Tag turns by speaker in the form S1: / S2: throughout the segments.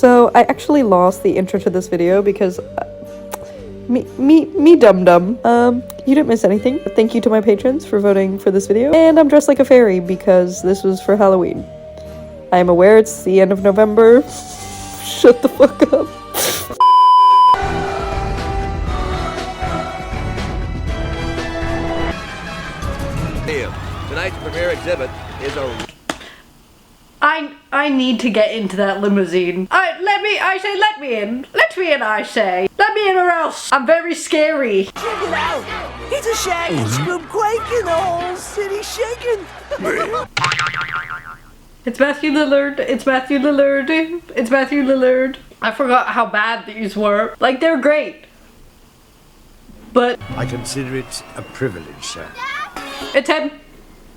S1: So I actually lost the intro to this video because me dum-dum. You didn't miss anything. Thank you to my patrons for voting for this video. And I'm dressed like a fairy because this was for Halloween. I am aware it's the end of November. Shut the fuck up.
S2: Tonight's premiere exhibit is a...
S3: I need to get into that limousine. Let me in. Let me in, I say. Let me in or else. I'm very scary.
S4: Check it out. It's a shagging, scoop quaking, the whole city shaking.
S3: It's Matthew Lillard. It's Matthew Lillard. It's Matthew Lillard. I forgot how bad these were. Like, they're great. But
S5: I consider it a privilege, sir.
S3: it's him.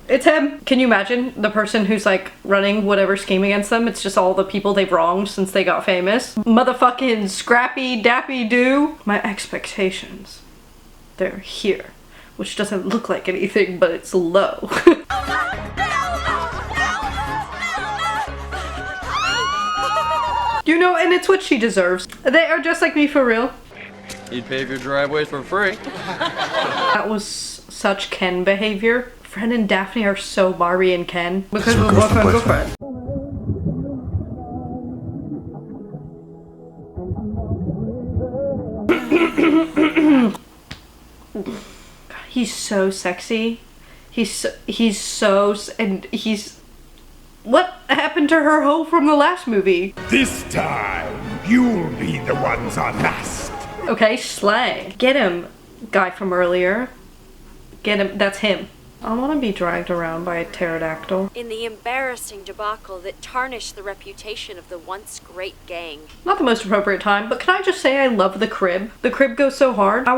S3: It's him. Can you imagine the person who's like running whatever scheme against them? It's just all the people they've wronged since they got famous. Motherfucking Scrappy Dappy Doo. My expectations, they're here. Which doesn't look like anything, but it's low. You know, and it's what she deserves. They are just like me for real.
S2: You'd pave your driveways for free.
S3: That was such Ken behavior. Fred and Daphne are so Barbie and Ken because we're boyfriend girlfriend. He's so sexy. He's what happened to her hoe from the last movie?
S6: This time, you'll be the ones unmasked.
S3: Okay, slang. Get him, guy from earlier. Get him, that's him. I want to be dragged around by a pterodactyl.
S7: In the embarrassing debacle that tarnished the reputation of the once great gang.
S3: Not the most appropriate time, but can I just say I love the crib? The crib goes so hard. I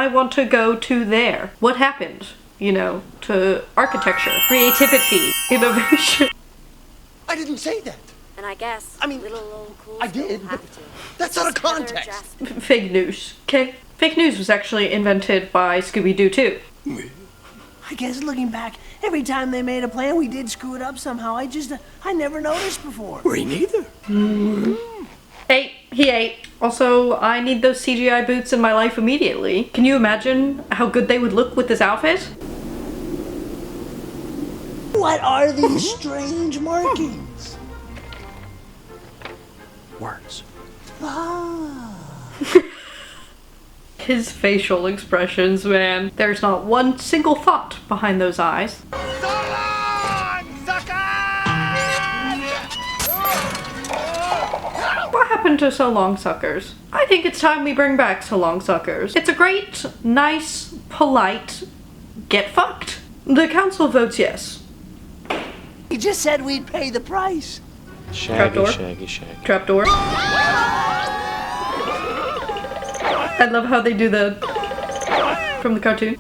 S3: want to go to there. What happened? You know, to architecture, creativity, innovation.
S4: I didn't say that.
S7: And I guess little old cool
S4: I did,
S7: have
S4: but
S7: to.
S4: that's out of
S7: Just Heather
S4: context.
S7: Jasper.
S3: Fake news, okay? Fake news was actually invented by Scooby-Doo too.
S4: I guess looking back, every time they made a plan, we did screw it up somehow. I never noticed before.
S6: We neither.
S3: He ate. Also, I need those CGI boots in my life immediately. Can you imagine how good they would look with this outfit?
S4: What are these strange markings?
S5: Words.
S4: Ah.
S3: His facial expressions, man. There's not one single thought behind those eyes. What happened to So Long Suckers? I think it's time we bring back So Long Suckers. It's a great, nice, polite, get fucked. The council votes yes.
S4: He just said we'd pay the price.
S3: Trapdoor.
S5: Shaggy.
S3: Trapdoor. I love how they do the from the cartoon.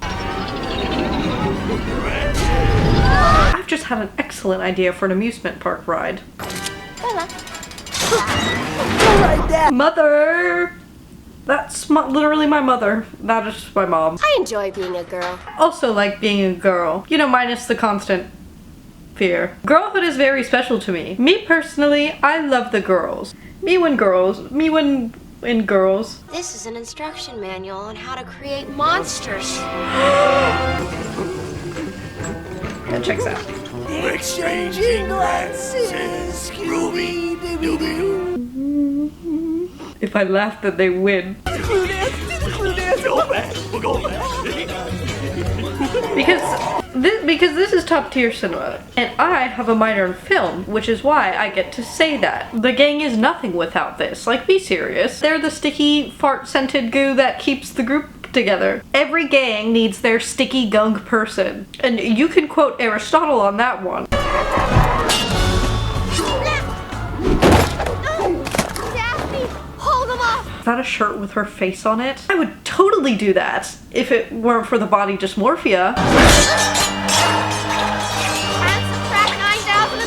S3: I've just had an excellent idea for an amusement park ride.
S4: Right there.
S3: Mother! That's literally my mother. That is my mom.
S8: I enjoy being a girl.
S3: Also like being a girl. You know, minus the constant fear. Girlhood is very special to me. Me personally, I love the girls. In girls.
S8: This is an instruction manual on how to create monsters.
S3: That checks out.
S4: Exchanging glances, Scooby-Dooby-Doo.
S3: If I laugh, then they win. Because this is top tier cinema, and I have a minor in film, which is why I get to say that. The gang is nothing without this. Like, be serious. They're the sticky, fart-scented goo that keeps the group together. Every gang needs their sticky gunk person, and you can quote Aristotle on that one.
S8: Daphne, hold them off!
S3: Is that a shirt with her face on it? I would totally do that if it weren't for the body dysmorphia.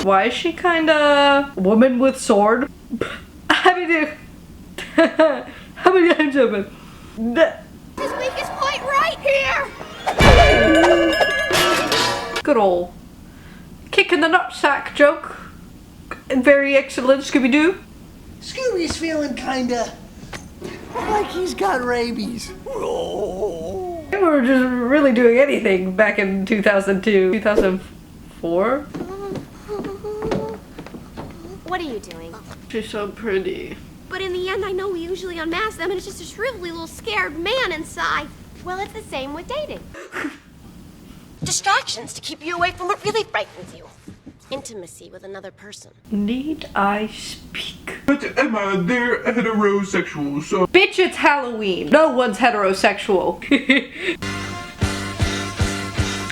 S3: Why is she kinda woman with sword? How many times open?
S8: His weakest point right here!
S3: Good ol' kick in the nutsack joke. Very excellent, Scooby-Doo.
S4: Scooby's feeling kinda like he's got rabies.
S3: They were just really doing anything back in 2002, 2004.
S8: What are you doing?
S3: She's so pretty.
S8: But in the end, I know we usually unmask them, and it's just a shrivelly little scared man inside. Well, it's the same with dating. Distractions to keep you away from what really frightens you. Intimacy with another person.
S3: Need I speak?
S6: But Emma, they're heterosexual, so...
S3: Bitch, it's Halloween. No one's heterosexual.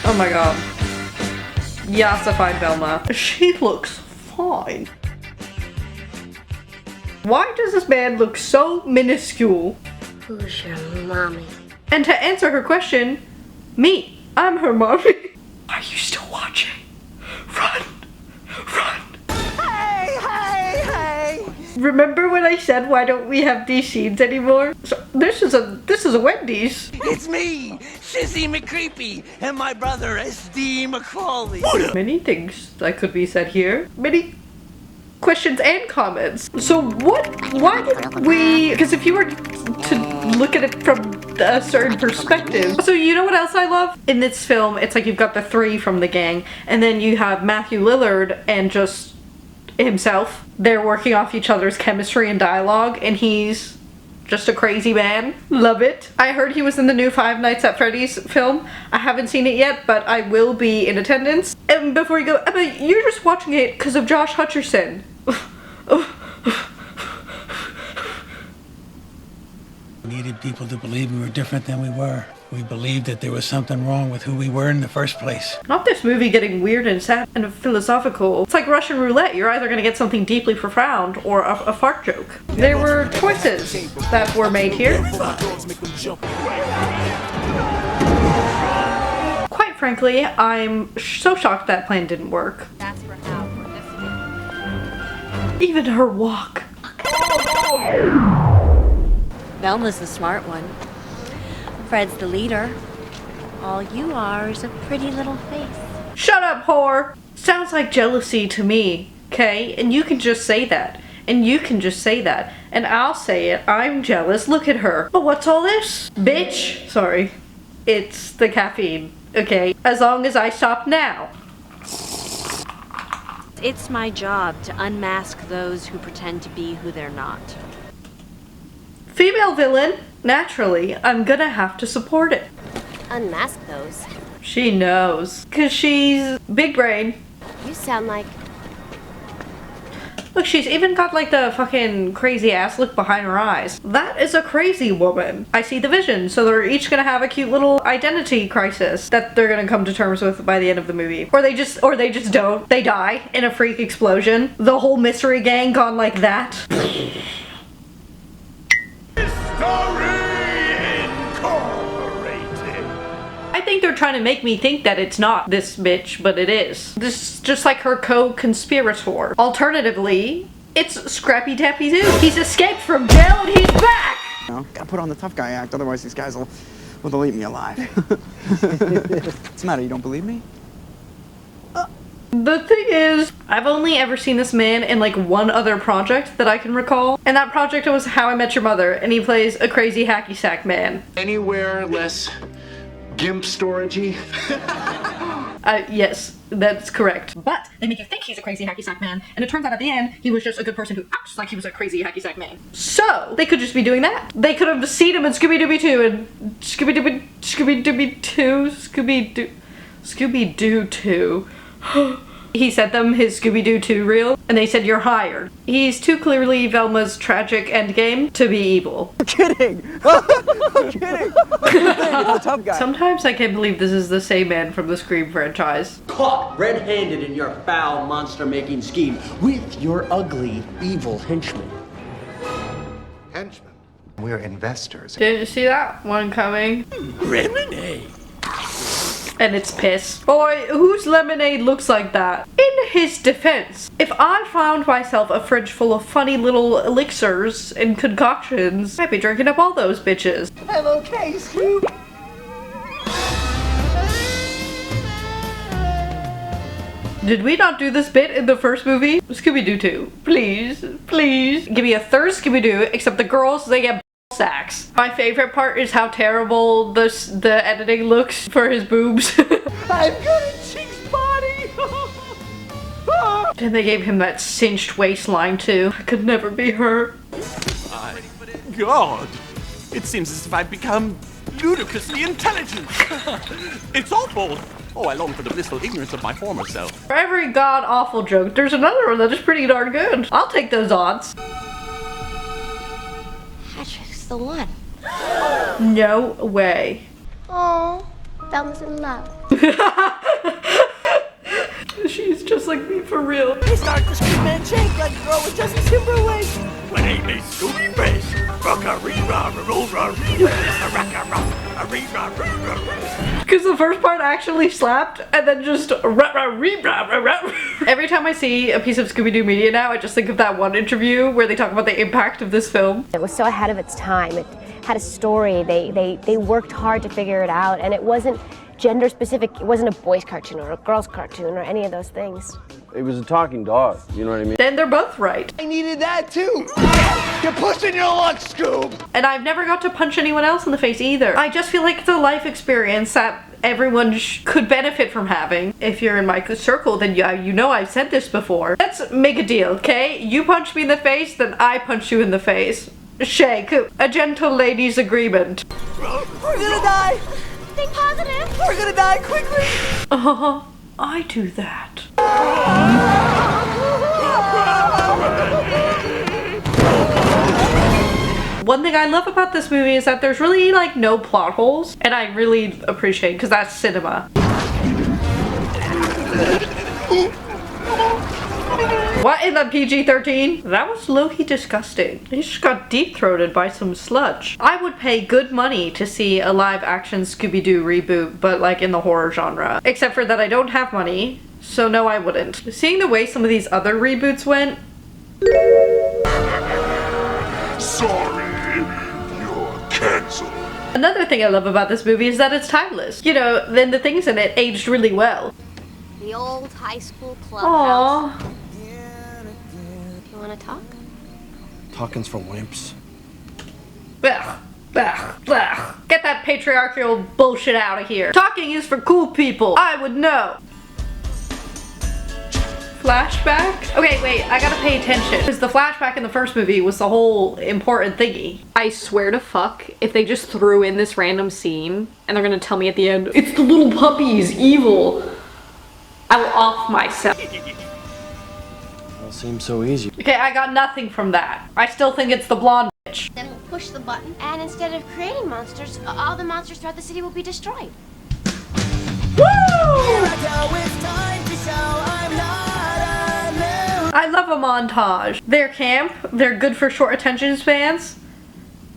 S3: Oh my god. Yassified Velma. She looks fine. Why does this man look so minuscule?
S8: Who's your mommy?
S3: And to answer her question, me. I'm her mommy. Are you still watching? Run! Run!
S4: Hey, hey, hey!
S3: Remember when I said why don't we have these scenes anymore? So this is a Wendy's.
S4: It's me, Sissy McCreepy, and my brother S.D. McCauley.
S3: Many things that could be said here. Many questions and comments. So why did we, because if you were to look at it from a certain perspective. So you know what else I love? In this film, it's like you've got the three from the gang, and then you have Matthew Lillard and just himself. They're working off each other's chemistry and dialogue, and he's just a crazy man. Love it. I heard he was in the new Five Nights at Freddy's film. I haven't seen it yet, but I will be in attendance. And before you go, Emma, you're just watching it because of Josh Hutcherson.
S9: We needed people to believe we were different than we were. We believed that there was something wrong with who we were in the first place.
S3: Not this movie getting weird and sad and philosophical. It's like Russian roulette. You're either gonna get something deeply profound or a fart joke. There were choices that were made here. Quite frankly, I'm so shocked that plan didn't work.
S8: That's for how we're
S3: Even her walk.
S7: Velma's the smart one. Fred's the leader. All you are is a pretty little face.
S3: Shut up, whore! Sounds like jealousy to me, okay? And you can just say that. And you can just say that. And I'll say it. I'm jealous. Look at her. But what's all this? Bitch! Sorry. It's the caffeine, okay? As long as I stop now.
S7: It's my job to unmask those who pretend to be who they're not.
S3: Female villain. Naturally, I'm gonna have to support it.
S8: unmask those.
S3: She knows. Cause she's big brain.
S8: You sound like...
S3: Look, she's even got like the fucking crazy ass look behind her eyes. That is a crazy woman. I see the vision. So they're each gonna have a cute little identity crisis that they're gonna come to terms with by the end of the movie. Or they just don't. They die in a freak explosion. The whole mystery gang gone like that. I think they're trying to make me think that it's not this bitch, but it is. This is just like her co-conspirator. Alternatively, it's Scrappy Tappy Zoo. He's escaped from jail and he's back!
S10: You know, gotta put on the tough guy act, otherwise these guys will eat me alive. What's the matter, you don't believe me?
S3: The thing is, I've only ever seen this man in like one other project that I can recall. And that project was How I Met Your Mother, and he plays a crazy hacky sack man.
S11: Anywhere less gimp storagey?
S3: Yes, that's correct. But they make you think he's a crazy hacky sack man, and it turns out at the end, he was just a good person who acts like he was a crazy hacky sack man. So, they could just be doing that. They could have seen him in Scooby-Dooby 2 and Scooby-Dooby 2, Scooby-Doo 2. He sent them his Scooby-Doo 2 reel, and they said, "You're hired." He's too clearly Velma's tragic endgame to be evil.
S10: I'm kidding! I'm kidding! It's a tough guy.
S3: Sometimes I can't believe this is the same man from the Scream franchise.
S12: Caught red-handed in your foul monster-making scheme with your ugly, evil henchmen.
S13: Henchmen? We're investors.
S3: Didn't see that one coming.
S12: Lemonade.
S3: And it's piss. Boy, whose lemonade looks like that? In his defense, if I found myself a fridge full of funny little elixirs and concoctions, I'd be drinking up all those bitches.
S4: I'm okay, Scoop.
S3: Did we not do this bit in the first movie? Scooby-Doo 2. Please, please. Give me a third Scooby-Doo, except the girls, they get sacks. My favorite part is how terrible the editing looks for his boobs.
S4: I've got a chick's body!
S3: And they gave him that cinched waistline too. I could never be her.
S14: God, it seems as if I've become ludicrously intelligent. It's awful. Oh, I long for the blissful ignorance of my former self.
S3: For every god-awful joke, there's another one that is pretty darn good. I'll take those odds.
S8: Patrick's the one.
S3: No way.
S8: Oh, Thelma's in love.
S3: She's just like me for real.
S4: They start to scream and shake like a girl with Justin Timberlake.
S6: When ain't they Scooby bass?
S3: Because the first part actually slapped and then just every time I see a piece of Scooby-Doo media now, I just think of that one interview where they talk about the impact of this film.
S15: It was so ahead of its time. It had a story. They worked hard to figure it out, and it wasn't gender specific. It wasn't a boys cartoon or a girls cartoon or any of those things.
S2: It was a talking dog, you know what I mean?
S3: Then they're both right.
S4: I needed that too. You're pushing your luck, Scoob.
S3: And I've never got to punch anyone else in the face either. I just feel like it's a life experience that everyone could benefit from having. If you're in my circle, then you know I've said this before. Let's make a deal, okay? You punch me in the face, then I punch you in the face. Shake. A gentle lady's agreement.
S4: We're gonna die.
S8: Think positive.
S4: We're gonna die quickly.
S3: I do that. One thing I love about this movie is that there's really like no plot holes, and I really appreciate because that's cinema. What in the PG-13? That was low-key disgusting. He just got deep-throated by some sludge. I would pay good money to see a live-action Scooby-Doo reboot, but like in the horror genre. Except for that I don't have money, so no I wouldn't. Seeing the way some of these other reboots went...
S6: Sorry, you're cancelled.
S3: Another thing I love about this movie is that it's timeless. You know, then the things in it aged really well.
S8: The old high school clubhouse.
S3: Aww.
S8: You wanna talk?
S5: Talking's for wimps.
S3: Ugh, ugh, ugh. Get that patriarchal bullshit out of here. Talking is for cool people. I would know. Flashback? Okay, wait, I gotta pay attention. Because the flashback in the first movie was the whole important thingy. I swear to fuck, if they just threw in this random scene and they're gonna tell me at the end, it's the little puppies, evil, I will off myself.
S5: All seems so easy.
S3: Okay, I got nothing from that. I still think it's the blonde bitch.
S8: Then we'll push the button, and instead of creating monsters, all the monsters throughout the city will be destroyed.
S3: Woo! I love a montage. They're camp. They're good for short attention spans.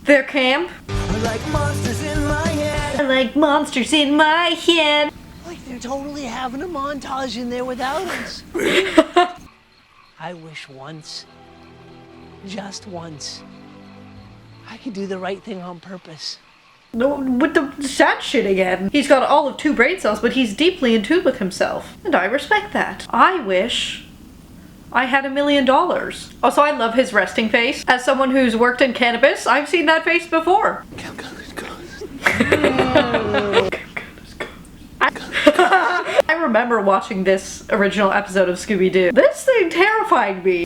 S3: They're camp.
S4: I like monsters in my head.
S3: I like monsters in my head.
S4: Like they're totally having a montage in there without us. I wish once, just once, I could do the right thing on purpose.
S3: No, with the sad shit again. He's got all of 2 brain cells, but he's deeply in tune with himself. And I respect that. I wish I had $1 million. Also, I love his resting face. As someone who's worked in cannabis, I've seen that face before. I remember watching this original episode of Scooby-Doo. This thing terrified me.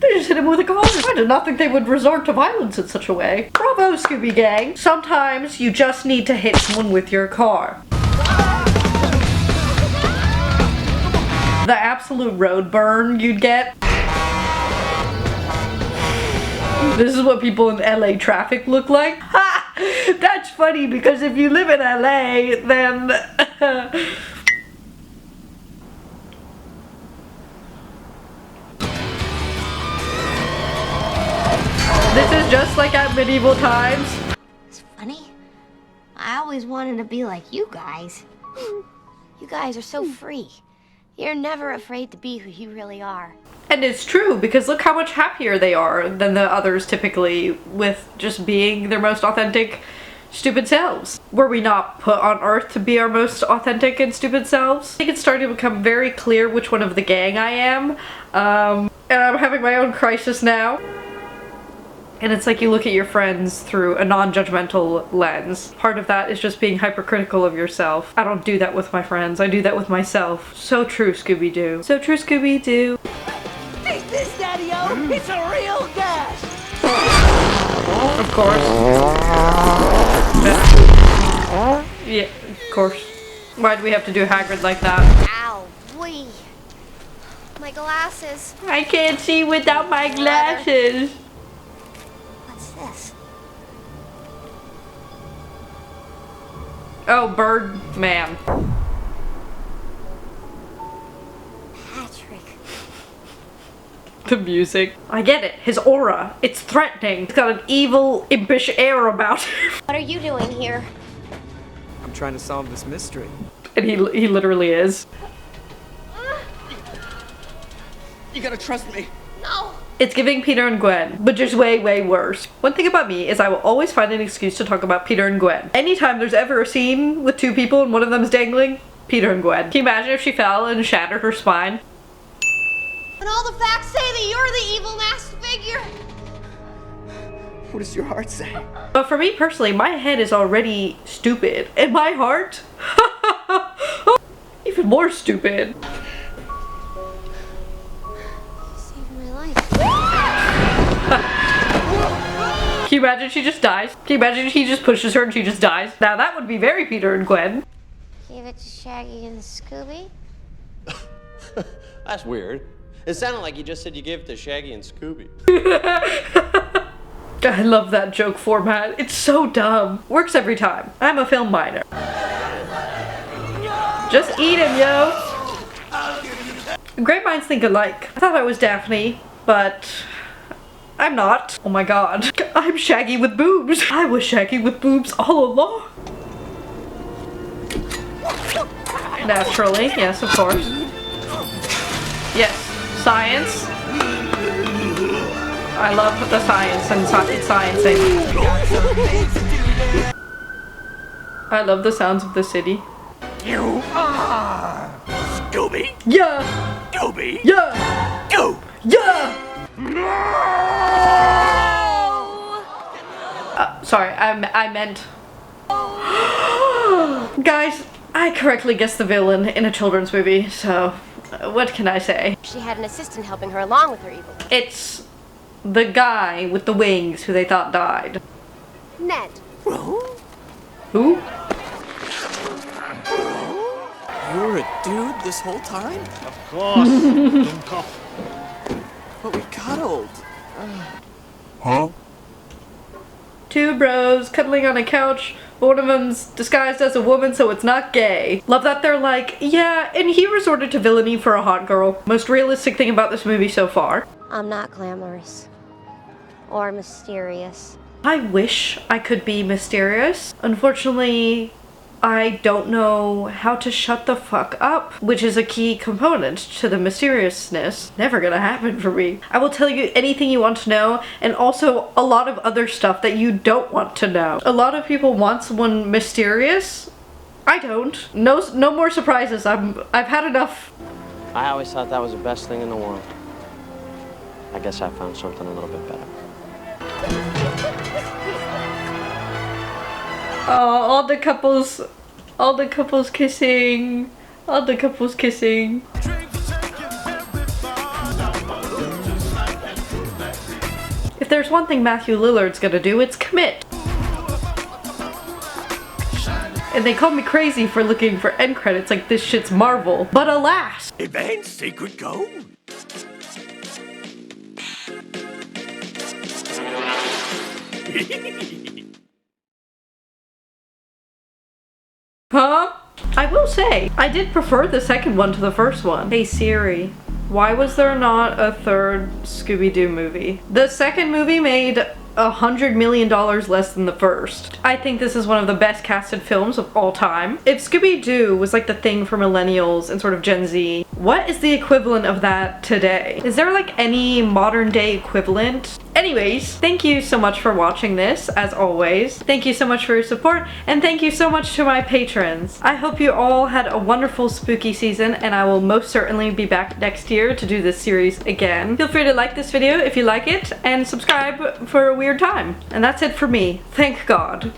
S3: They just hit him with a car. I did not think they would resort to violence in such a way. Bravo, Scooby Gang. Sometimes you just need to hit someone with your car. The absolute road burn you'd get. This is what people in LA traffic look like. Ha! That's funny because if you live in LA, then... This is just like at medieval times.
S8: It's funny. I always wanted to be like you guys. You guys are so free. You're never afraid to be who you really are.
S3: And it's true, because look how much happier they are than the others typically with just being their most authentic stupid selves. Were we not put on Earth to be our most authentic and stupid selves? I think it's starting to become very clear which one of the gang I am. And I'm having my own crisis now. And it's like you look at your friends through a non-judgmental lens. Part of that is just being hypercritical of yourself. I don't do that with my friends, I do that with myself. So true, Scooby-Doo. So true, Scooby-Doo.
S4: Take this, Daddy-O! It's a real gas!
S3: Of course. Yeah, of course. Why do we have to do Hagrid like that?
S8: Ow, wee. My glasses.
S3: I can't see without my glasses.
S8: What's this?
S3: Oh, Birdman.
S8: Patrick.
S3: The music. I get it. His aura. It's threatening. He's got an evil, impish air about him.
S8: What are you doing here?
S10: I'm trying to solve this mystery.
S3: And he literally is.
S14: You gotta trust me.
S8: No.
S3: It's giving Peter and Gwen, but just way, way worse. One thing about me is I will always find an excuse to talk about Peter and Gwen. Anytime there's ever a scene with two people and one of them's dangling, Peter and Gwen. Can you imagine if she fell and shattered her spine?
S8: And all the facts say that you're the evil masked figure.
S10: What does your heart say?
S3: But for me personally, my head is already stupid. And my heart? Even more stupid. Can you imagine she just dies? Can you imagine he just pushes her and she just dies? Now that would be very Peter and Gwen.
S8: Give it to Shaggy and Scooby.
S12: That's weird. It sounded like you just said you gave it to Shaggy and Scooby.
S3: I love that joke format. It's so dumb. Works every time. I'm a film minor. Just eat him, yo. Great minds think alike. I thought I was Daphne, but I'm not. Oh my god. I'm Shaggy with boobs. I was Shaggy with boobs all along. Naturally, yes, of course. Yes, science. I love the science and it's sciencing. I love the sounds of the city.
S6: You are Scooby?
S3: Yeah!
S6: Scooby?
S3: Yeah!
S6: Go!
S3: Yeah!
S6: No!
S3: Sorry, I meant... Guys, I correctly guessed the villain in a children's movie, so what can I say?
S15: She had an assistant helping her along with her evil.
S3: It's the guy with the wings who they thought died.
S15: Ned.
S3: Who?
S14: You were a dude this whole time?
S6: Of course.
S14: But we cuddled.
S6: Huh?
S3: Two bros cuddling on a couch, but one of them's disguised as a woman so it's not gay. Love that they're like, yeah, and he resorted to villainy for a hot girl. Most realistic thing about this movie so far.
S8: I'm not glamorous. Or mysterious.
S3: I wish I could be mysterious. Unfortunately, I don't know how to shut the fuck up, which is a key component to the mysteriousness. Never gonna happen for me. I will tell you anything you want to know, and also a lot of other stuff that you don't want to know. A lot of people want someone mysterious. I don't. No more surprises. I've had enough.
S12: I always thought that was the best thing in the world. I guess I found something a little bit better.
S3: Oh, all the couples kissing. All the couples kissing. If there's one thing Matthew Lillard's gonna do, it's commit. And they call me crazy for looking for end credits like this shit's Marvel. But alas!
S6: Advanced secret code.
S3: Huh? I will say, I did prefer the second one to the first one. Hey Siri, why was there not a third Scooby-Doo movie? The second movie made $100 million less than the first. I think this is one of the best casted films of all time. If Scooby-Doo was like the thing for millennials and sort of Gen Z, What is the equivalent of that today? Is there like any modern day equivalent? Anyways, thank you so much for watching this, as always. Thank you so much for your support, and thank you so much to my patrons. I hope you all had a wonderful spooky season, and I will most certainly be back next year to do this series again. Feel free to like this video if you like it, and subscribe for a weird time. And that's it for me. Thank God.